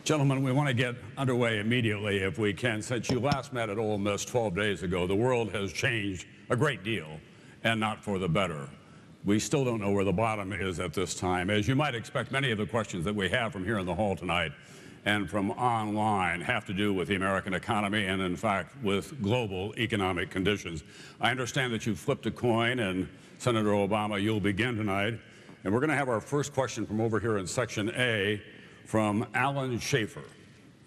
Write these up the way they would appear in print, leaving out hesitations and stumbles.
Gentlemen, we want to get underway immediately if we can. Since you last met at Ole Miss 12 days ago, the world has changed a great deal, and not for the better. We still don't know where the bottom is at this time. As you might expect, many of the questions that we have from here in the hall tonight and from online have to do with the American economy and, in fact, with global economic conditions. I understand that you flipped a coin, and Senator Obama, you'll begin tonight. And we're going to have our first question from over here in Section A from Alan Schaefer.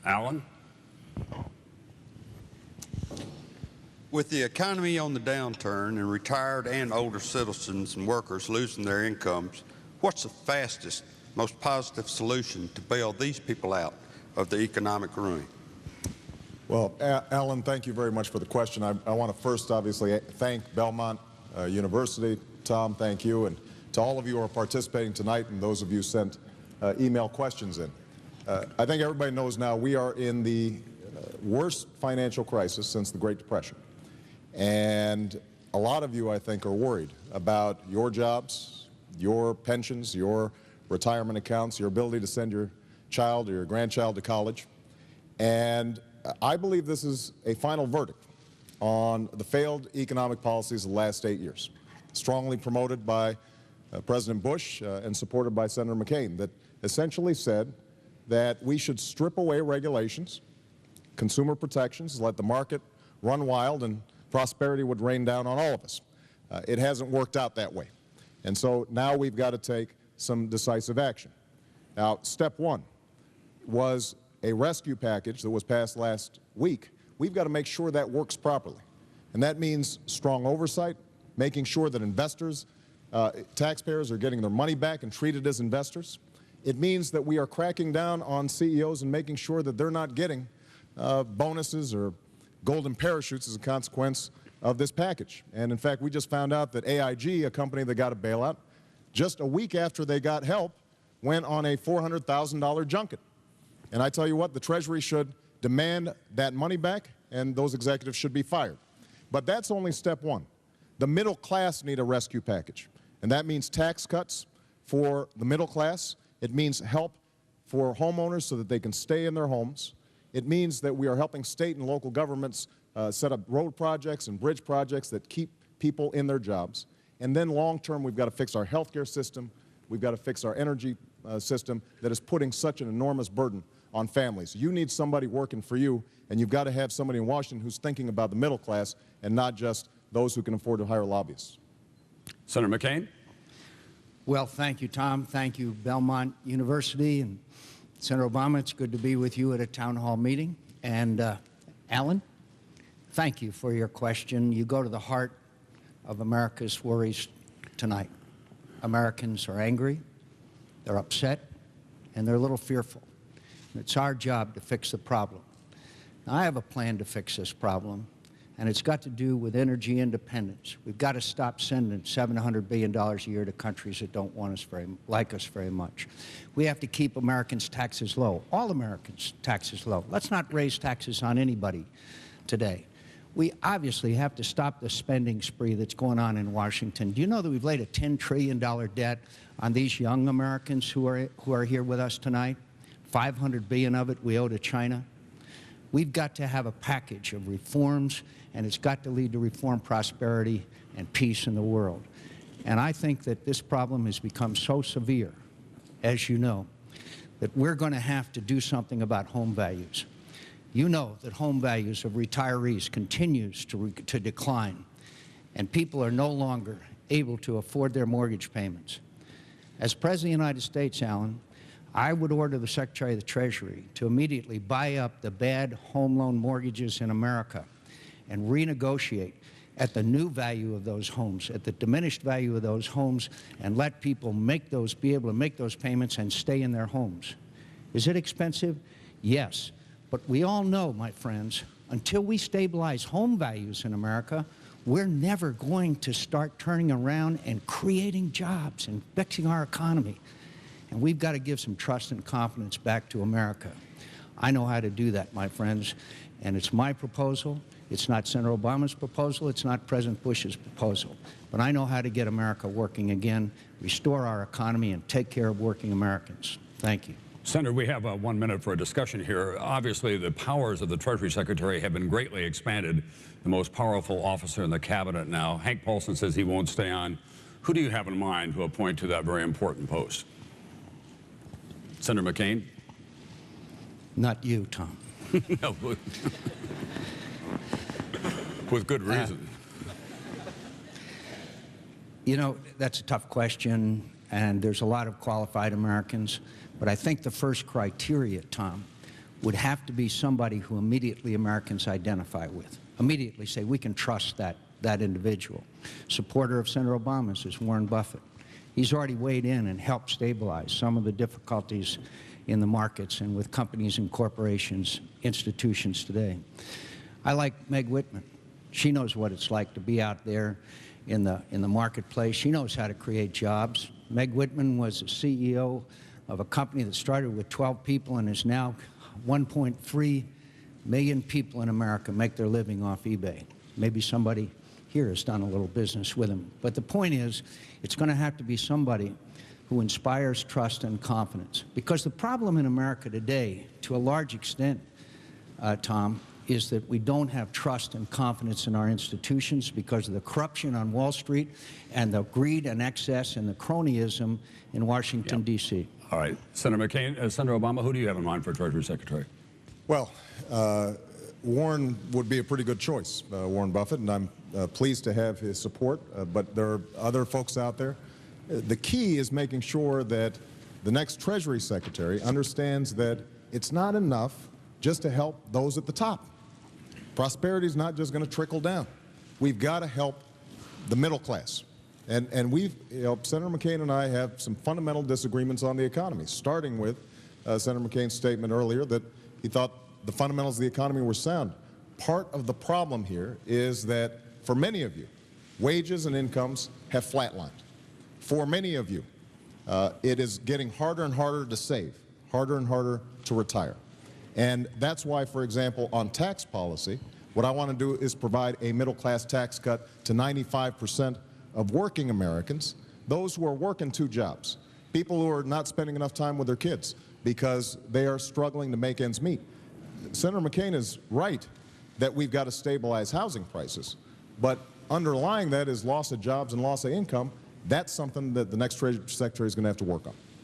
Alan? With the economy on the downturn and retired and older citizens and workers losing their incomes, what's the fastest, most positive solution to bail these people out of the economic ruin? Well, Alan, thank you very much for the question. I want to first obviously thank Belmont University. Tom, thank you. And to all of you who are participating tonight and those of you who sent email questions in. I think everybody knows now we are in the worst financial crisis since the Great Depression. And a lot of you, I think, are worried about your jobs, your pensions, your retirement accounts, your ability to send your child or your grandchild to college. And I believe this is a final verdict on the failed economic policies of the last 8 years, strongly promoted by President Bush and supported by Senator McCain, that essentially said that we should strip away regulations, consumer protections, let the market run wild, and prosperity would rain down on all of us. It hasn't worked out that way. And so now we've got to take some decisive action. Now, step one was a rescue package that was passed last week. We've got to make sure that works properly. And that means strong oversight, making sure that investors, taxpayers are getting their money back and treated as investors. It means that we are cracking down on CEOs and making sure that they're not getting bonuses or golden parachutes as a consequence of this package. And in fact, we just found out that AIG, a company that got a bailout, just a week after they got help, went on a $400,000 junket. And I tell you what, the Treasury should demand that money back, and those executives should be fired. But that's only step one. The middle class need a rescue package, and that means tax cuts for the middle class. It means help for homeowners so that they can stay in their homes. It means that we are helping state and local governments set up road projects and bridge projects that keep people in their jobs. And then long term, we've got to fix our healthcare system. We've got to fix our energy system that is putting such an enormous burden on families. You need somebody working for you, and you've got to have somebody in Washington who's thinking about the middle class and not just those who can afford to hire lobbyists. Senator McCain? Well, thank you, Tom. Thank you, Belmont University. And Senator Obama, it's good to be with you at a town hall meeting. And Alan, thank you for your question. You go to the heart of America's worries tonight. Americans are angry, they're upset, and they're a little fearful. And it's our job to fix the problem. Now, I have a plan to fix this problem, and it's got to do with energy independence. We've got to stop sending $700 billion a year to countries that don't want us like us very much. We have to keep Americans' taxes low, all Americans' taxes low. Let's not raise taxes on anybody today. We obviously have to stop the spending spree that's going on in Washington. Do you know that we've laid a $10 trillion debt on these young Americans who are here with us tonight? $500 billion of it we owe to China. We've got to have a package of reforms, and it's got to lead to reform, prosperity, and peace in the world. And I think that this problem has become so severe, as you know, that we're going to have to do something about home values. You know that home values of retirees continues to decline, and people are no longer able to afford their mortgage payments. As President of the United States, Alan, I would order the Secretary of the Treasury to immediately buy up the bad home loan mortgages in America and renegotiate at the new value of those homes, at the diminished value of those homes, and let people be able to make those payments and stay in their homes. Is it expensive? Yes. But we all know, my friends, until we stabilize home values in America, we're never going to start turning around and creating jobs and fixing our economy. And we've got to give some trust and confidence back to America. I know how to do that, my friends, and it's my proposal. It's not Senator Obama's proposal. It's not President Bush's proposal. But I know how to get America working again, restore our economy, and take care of working Americans. Thank you. Senator, we have 1 minute for a discussion here. Obviously, the powers of the Treasury Secretary have been greatly expanded. The most powerful officer in the cabinet now. Hank Paulson says he won't stay on. Who do you have in mind to appoint to that very important post? Senator McCain? Not you, Tom. No. With good reason. You know, that's a tough question, and there's a lot of qualified Americans, but I think the first criteria, Tom, would have to be somebody who immediately Americans identify with. Immediately say, we can trust that individual. Supporter of Senator Obama's is Warren Buffett. He's already weighed in and helped stabilize some of the difficulties in the markets and with companies and corporations, institutions today. I like Meg Whitman. She knows what it's like to be out there in the marketplace. She knows how to create jobs. Meg Whitman was a CEO of a company that started with 12 people and is now 1.3 million people in America make their living off eBay. Maybe somebody here has done a little business with them. But the point is, it's going to have to be somebody who inspires trust and confidence. Because the problem in America today, to a large extent, Tom, is that we don't have trust and confidence in our institutions because of the corruption on Wall Street and the greed and excess and the cronyism in Washington, D.C. All right. Senator McCain, Senator Obama, who do you have in mind for Treasury Secretary? Well, Warren would be a pretty good choice, Warren Buffett, and I'm pleased to have his support, but there are other folks out there. The key is making sure that the next Treasury Secretary understands that it's not enough just to help those at the top. Prosperity is not just going to trickle down. We've got to help the middle class. And we've, Senator McCain and I have some fundamental disagreements on the economy, starting with Senator McCain's statement earlier that he thought the fundamentals of the economy were sound. Part of the problem here is that for many of you, wages and incomes have flatlined. For many of you, it is getting harder and harder to save, harder and harder to retire. And that's why, for example, on tax policy, what I want to do is provide a middle-class tax cut to 95% of working Americans, those who are working 2 jobs, people who are not spending enough time with their kids because they are struggling to make ends meet. Senator McCain is right that we've got to stabilize housing prices, but underlying that is loss of jobs and loss of income. That's something that the next Treasury Secretary is going to have to work on.